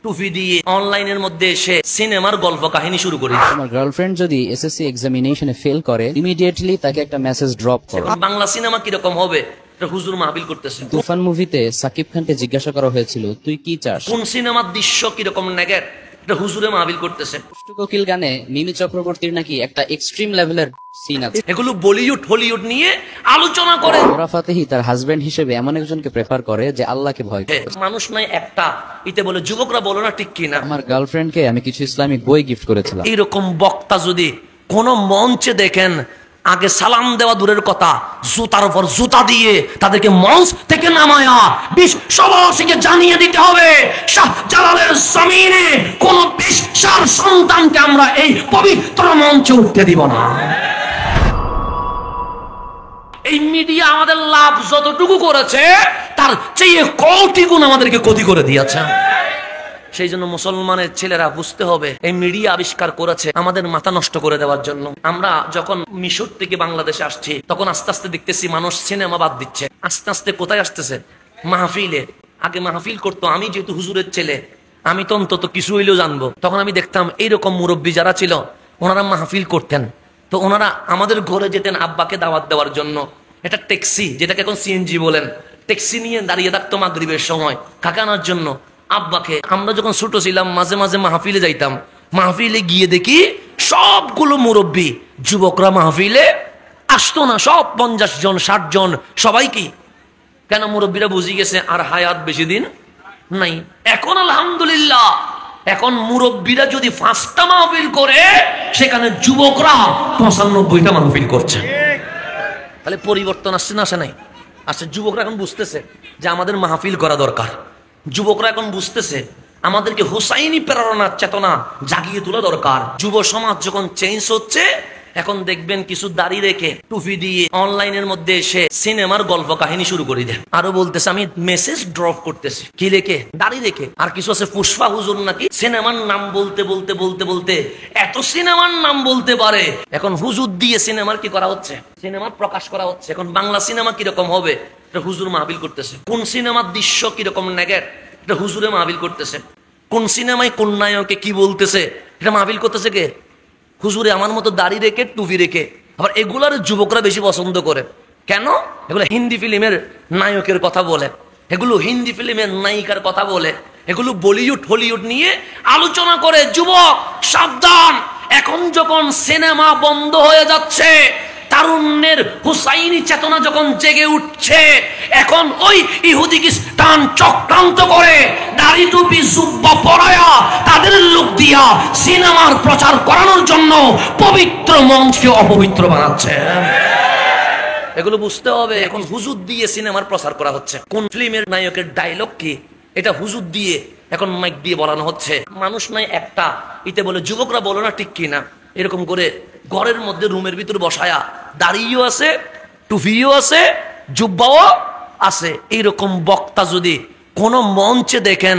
টুপি দিয়ে অনলাইনের মধ্যে এসে সিনেমার গল্প কাহিনী শুরু করি। আমার গার্লফ্রেন্ড যদি এসএসসি এক্সামিনেশনে ফেল করে, ইমিডিয়েটলি তাকে একটা মেসেজ ড্রপ করো। বাংলা সিনেমা কিরকম হবে হুজুর মাহফিল করতেছে। তুফান মুভিতে সাকিব খানকে জিজ্ঞাসা করা হয়েছিল তুই কি চাস, কোন সিনেমার দৃশ্য কিরকম নেগেট, এটা হুজুরে মাহফিল করতেছে। কোকিল গানে মিমি চক্রবর্তীর নাকি একটা এক্সট্রিম লেভেলের সিন আছে। এগুলো বলিউড হলিউড নিয়ে আলোচনা করে। নোরা ফাতেহি তার হাজবেন্ড হিসেবে এমন একজনকে প্রেফার করে যে আল্লাহকে ভয় করে। মানুষ নাই একটা, ইতে বলে যুবকরা বলো না ঠিক কিনা। আমার গার্লফ্রেন্ডকে আমি কিছু ইসলামিক বই গিফট করেছিলাম। এইরকম বক্তা যদি কোন মঞ্চে দেখেন, আগে সালাম দেওয়া দূরের কথা, জুতার উপর জুতা দিয়ে তাদেরকে মঞ্চ থেকে নামায়া বিশ্ববাসীকে জানিয়ে দিতে হবে শাহজালালের জমিনে কোন বিশ্বাস সন্তানকে আমরা এই পবিত্র মঞ্চে উঠতে দিব না। এই মিডিয়া আমাদের লাভ যতটুকু করেছে তার চেয়ে কোটি গুণ আমাদেরকে ক্ষতি করে দিয়েছে। সেই জন্য মুসলমানের ছেলেরা বুঝতে হবে, এই মিডিয়া আবিষ্কার করেছে আমাদের মাথা নষ্ট করে দেওয়ার জন্য। আমরা যখন মিশর থেকে বাংলাদেশে আসছি, তখন আস্তে আস্তে দেখতেছি মানুষ সিনেমা বাদ দিচ্ছে। আস্তে আস্তে কোথায় আসতেছে? মাহফিলে। আগে মাহফিল করতো, আমি যেহেতু হুজুরের ছেলে, আমি তো অন্তত কিছু হইলেও জানবো। তখন আমি দেখতাম এইরকম মুরব্বী যারা ছিল, ওনারা মাহফিল করতেন। তো ওনারা আমাদের ঘরে যেতেন আব্বাকে দাওয়াত দেওয়ার জন্য। এটা ট্যাক্সি, যেটাকে এখন সিএনজি বলেন, ট্যাক্সি নিয়ে দাঁড়িয়ে থাকতো মাগরিবের সময় কাকানোর জন্য আব্বাকে। আমরা যখন ছোট ছিলাম মাঝে মাঝে মাহফিলে যাইতাম। মাহফিলে গিয়ে দেখি সবগুলো মুরব্বী, যুবকরা মাহফিলে আসতো না। সব 50 জন 60 জন সবাই কি, কেন মুরব্বীরা বুঝে গেছে আর হায়াত বেশি দিন নাই। এখন আলহামদুলিল্লাহ, এখন মুরব্বীরা যদি 5টা মাহফিল করে, সেখানে যুবকরা 95টা মাহফিল করছে। তাহলে পরিবর্তন আসছে না আসে নাই? আসছে। যুবকরা এখন বুঝতেছে যে আমাদের মাহফিল করা দরকার। যুবকরা এখন বুঝতেছে আমাদেরকে হুসাইনি প্রেরণার চেতনা জাগিয়ে তোলা দরকার। যুব সমাজ যখন চেঞ্জ হচ্ছে, এখন দেখবেন কিছু দাড়ি রেখে টুপি দিয়ে অনলাইনের মধ্যে এসে সিনেমার গল্প কাহিনী শুরু করে দেয়। আরো বলতেছে আমি মেসেজ ড্রপ করতেছি, কি রেখে? দাড়ি রেখে। আর কিছু আছে পুষ্পা হুজুর নাকি সিনেমার নাম বলতে বলতে বলতে বলতে এত সিনেমার নাম বলতে পারে। এখন হুজুর দিয়ে সিনেমার কি করা হচ্ছে? সিনেমার প্রকাশ করা হচ্ছে। এখন বাংলা সিনেমা কিরকম হবে, এটা হুজুর মাহফিল করতেছে। কোন সিনেমার দৃশ্য কিরকম নেগেট, এটা হুজুরে মাহফিল করতেছে। কোন সিনেমায় কোন নায়কে কি বলতেছে, এটা মাহফিল করতেছে কে? হুজুরে। আমার মতো দাড়ি রেখে টুপি রেখে। আবার এগুলার যুবকরা বেশি পছন্দ করে। কেন? এগুলো হিন্দি ফিল্মের নায়কের কথা বলে, এগুলো হিন্দি ফিল্মের নায়িকার কথা বলে, এগুলো বলিউড হলিউড নিয়ে আলোচনা করে। যুবক সাবধান, এখন যখন সিনেমা বন্ধ হয়ে যাচ্ছে, তারুণ্যের হুসাইনি চেতনা যখন জেগে উঠছে, এখন ওই ইহুদি খ্রিস্টান চক্রান্ত করে দাড়ি টুপি জুব্বা পরায়া তাদের লোক দিয়া সিনেমার প্রচার করানোর জন্য পবিত্র মঞ্চকে অপবিত্র বানাচ্ছে। এগুলো বুঝতে হবে। এখন হুজুর দিয়ে সিনেমার প্রচার করা হচ্ছে। কোন ফিল্মের নায়কের ডায়লগ কি, এটা হুজুর দিয়ে এখন মাইক দিয়ে বলানো হচ্ছে। মানুষ নাই একটা, ইতে বলে যুবকরা বলো না ঠিক কিনা। এরকম করে ঘরের মধ্যে রুমের ভিতর বসায়া দাড়িও আছে, টুপিও আছে, জুব্বাও আছে। এইরকম বক্তা যদি কোন মঞ্চে দেখেন,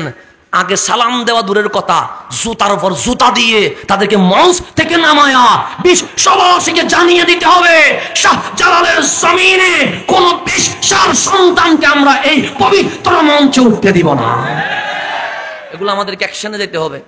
আগে সালাম দেওয়া দূরের কথা, জুতার উপর জুতা দিয়ে তাদেরকে মঞ্চ থেকে নামায়া বিশ্ববাসীকে জানিয়ে দিতে হবে শাহজালালের জমিনে কোন বিশ্বাস সন্তানকে আমরা এই পবিত্র মঞ্চে উঠতে দিব না। এগুলো আমাদেরকে অ্যাকশনে যেতে হবে।